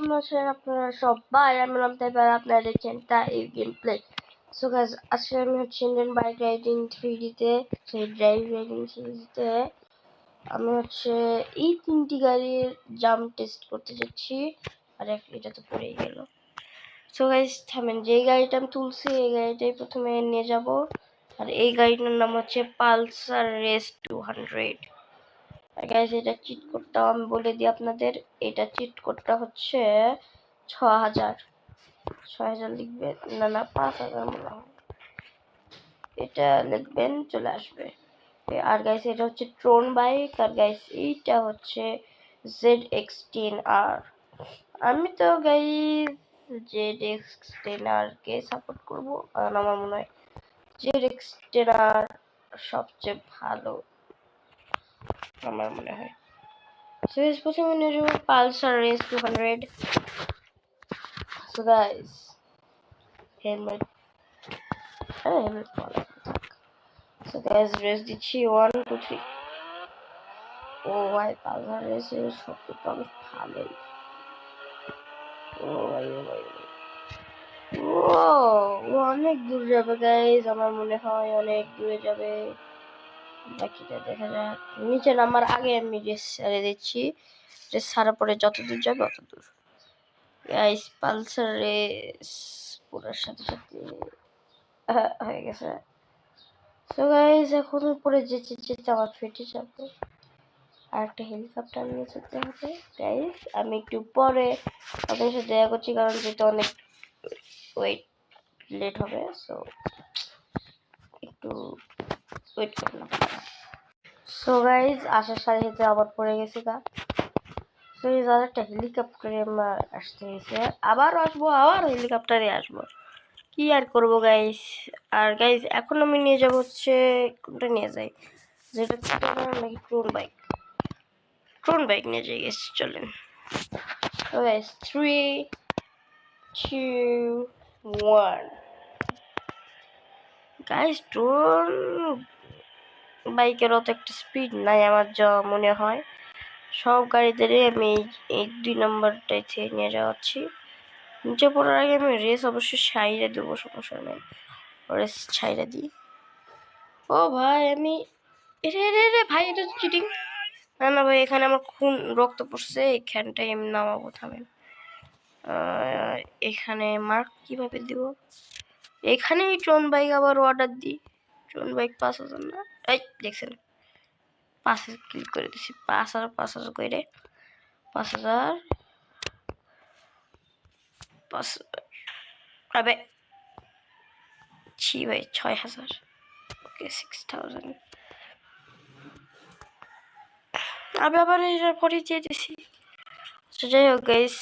কেমন আছেন আপনারা সবাই? আমি নাম তাইবার, আপনারা দেখছেন তাই গেম প্লে। সো গাইস, আজকে আমি হচ্ছে ইন্ডিয়ান বাইক রাইডিং 3D তে, সেই ড্রাইভ রাইডিং সিরিজতে আমি হচ্ছে এই 3টি গাড়ির জাম্প টেস্ট করতে যাচ্ছি। আর এটা তো পড়েই গেল। সো গাইস থামেন, যে গাড়িটা আমি তুলছি এই গাড়িটাই প্রথমে নিয়ে যাব। আর এই গাড়িটার নাম হচ্ছে পালসার রেস 200। গাইস এটা চিট কোডটা আমি বলে দিই আপনাদের। এটা চিট কোডটা হচ্ছে 6000 লিখবেন, না 5000 মনে হয়। এটা লিখবেন, চলে আসবে। আর গাইস এটা হচ্ছে ট্রোন বাইক। আর গাইস এইটা হচ্ছে ZX10R। আমি তো গাইস ZX10R কে সাপোর্ট করব, কারণ আমার মনে হয় ZX10R সবচেয়ে ভালো, আমার মনে হয়। So guys, প্রথমে নিয়ে যাবো Pulsar race 200. So guys, helmet পরা থাক। So guys, রেস দিচ্ছি 1 2 3। ও ভাই, পালসার রেসের শব্দটা অনেক ভালোই। ও ভাই ও ভাই, ও অনেক দূর যাবে গাইজ, আমার মনে হয় অনেক দূরে যাবে। বাকিটা দেখা যাক। নিচে নামার আগে আমি রেস ছেড়ে দিচ্ছি। রেস ছাড়ার পরে যত দূর যাবে অত দূর। গাইস পালসার রেস পুরার সাথে সাথে হয়ে গেছে। সো গাইস এখন উপরে যেতে যেতে আমার ফেটে যাবে। আর একটা হেলিকপ্টার নিয়ে যেতে হবে। গাইস আমি একটু পরে আপনাদের সাথে দেখা করছি, কারণ যেটা অনেক লেট হবে। সো একটু ওয়েট করলাম। সো গাইস আসার সাথে সাথে আবার পড়ে গেছে গা। সো এই একটা হেলিকপ্টারে আমার আসতে হয়েছে, আবার আসবো, আবার হেলিকপ্টারে আসবো, কি আর করবো গাইস। আর গাইস এখন আমি নিয়ে যাবো হচ্ছে, কোনটা নিয়ে যাই, যেটা নাকি ট্রোন বাইক নিয়ে যাই গাইস, চলেন। তো গাইস 3 2 1। গাইস ট্রোন বাইকের অত একটা স্পিড নাই আমার যা মনে হয়। সব গাড়িতে আমি এই 2 নম্বরটাই থেকে নিয়ে যাচ্ছি। নিচে পড়ার আগে আমি রেস অবশ্যই সাইডে দেবো, সমস্যা নেই, রেস ছাইড়ে দিই। ও ভাই আমি রে ভাই, এটা তো চিটিং। না ভাই, এখানে আমার খুন রক্ত পড়ছে, এখানটাই আমি নামাবো, থামেন। এখানে মার্ক কিভাবে দিব? এখানে ট্রোন বাইক আবার অর্ডার দিই। ট্রোন বাইক 5000 না, এই দেখছেন 5000 ক্লিক করে দিছি। 5000 করে 5000 আবে ছি ভাই 6000। ওকে 6000। আমি আবার এটার পরে দিয়ে দিছি। যাই হোক গাইস,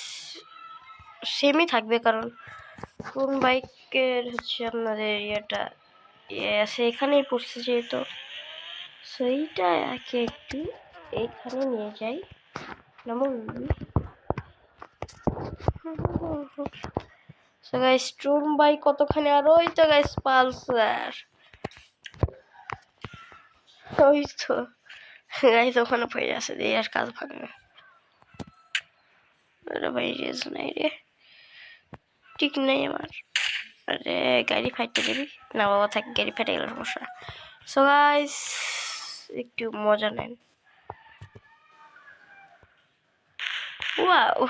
সেমই থাকবে, কারণ কোন বাইকের হচ্ছে আপনাদের ইয়েটা আছে এখানেই পড়ছে যেহেতু। সেইটা একে একটু এইখানে নিয়ে যাই। সো গাইস ট্রোন বাইক কতখানি, আর ওই তো গাইস পালসার, ওই তো গাইস ওখানে পড়ে আছে, দিয়ে আর কাজ ভাঙে না। আরে ভাই রেস নাই রে, ঠিক নেই আমার। আরে গাড়ি ফাইটে দিবি না বাবা, থাক, গাড়ি ফেটে গেল সমস্যা। সো গাইস একটু মজা নেন। ওয়াও।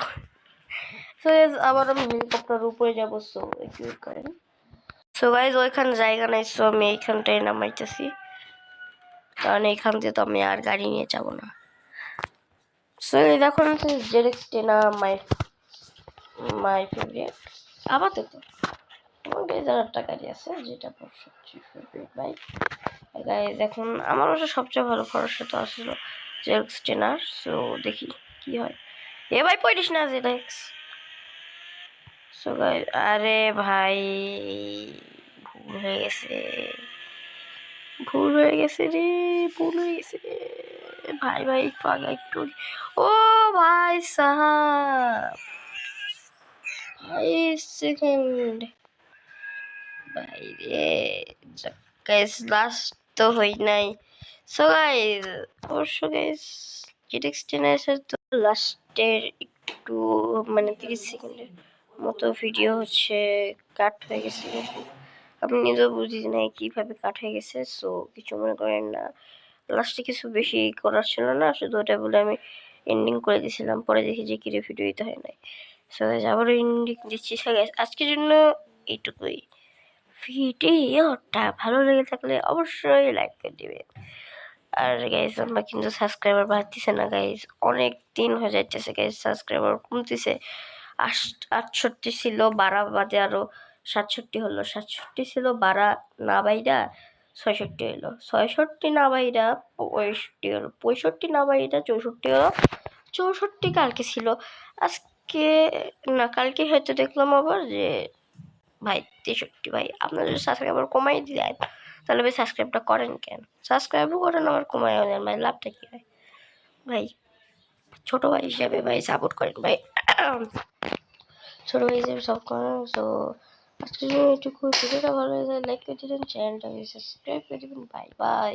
সো গাইস আবার আমি হেলিকপ্টার উপরে যাবো, সো একটু ওয়েট করেন। সো গাইস ওইখানে জায়গা নাই, সো আমি এইখানটায় নামাইতেছি, কারণ এইখান থেকে তো আমি আর গাড়ি নিয়ে যাব না। সো দেখুন ZX10R মাই ফেভারিট আপাতত। আমার একটা গাড়ি আছে যেটা আমার সবচেয়ে ফেভারিট বাইক। গাইজ এখন আমার অবশ্য সবচেয়ে ভালো ভরসা তো আসলে ZX10R। সো দেখি কি হয়। এ ভাই পড়িস না ZX। সো গাইজ আরে ভাই ভুল হয়ে গেছে, ভুল হয়ে গেছে রে, ভুল হয়ে গেছে ভাই। ভাই একটু আগে একটু, ও ভাই সাহাব, ভাই সেকেন্ড ভাই রে। গাইস লাস্ট তো হই নাই। সো গাইস অবশ্য গাইস ZX10R তো লাস্টের একটু একটু মানে 30 সেকেন্ডের মতো ভিডিও হচ্ছে কাট হয়ে গেছে, কিন্তু আমি নিজেও বুঝি নাই কিভাবে কাট হয়ে গেছে। সো কিছু মনে করেন না, লাস্টে কিছু বেশি করার ছিল না, শুধু ওটা বলে আমি এন্ডিং করে দিয়েছিলাম। পরে দেখি যে কিরে ভিডিও দিতে হয় নাই। সো আবারও এন্ডিং দিচ্ছি। আজকের জন্য এইটুকুই। ভিডিওটা ভালো লেগে থাকলে অবশ্যই লাইক করে দিবে। আর গাইজ আমরা কিন্তু সাবস্ক্রাইবার বাড়তেছে না গাইজ, অনেক দিন হয়ে যাইতেছে গাইজ, সাবস্ক্রাইবার কমতেছে। 68 ছিল, 12 বাদে আরো 67 হলো, 67 ছিল 12 না বাইরা 66 হলো, 66 না বাইরা 65 হলো, 65 না বাইরা 64 হলো, 64 কালকে ছিল। আজকে না, কালকে হয়তো দেখলাম আবার যে ভাই 63। ভাই আপনার যদি সাবস্ক্রাইবার কমাই দেয় তাহলে ভাই সাবস্ক্রাইবটা করেন কেন? সাবস্ক্রাইবও করেন আবার কমাইও দেন, ভাই লাভটা কি হয়? ভাই ছোট ভাই হিসেবে ভাই সাপোর্ট করেন ভাই, ছোট ভাই হিসেবে সাপোর্ট করেন। তো আজকের জন্য এটুকু। ভিডিওটা ভালো লাগে লাইক করে দিবেন, চ্যানেলটাকে সাবস্ক্রাইব করে দিবেন। Bye bye.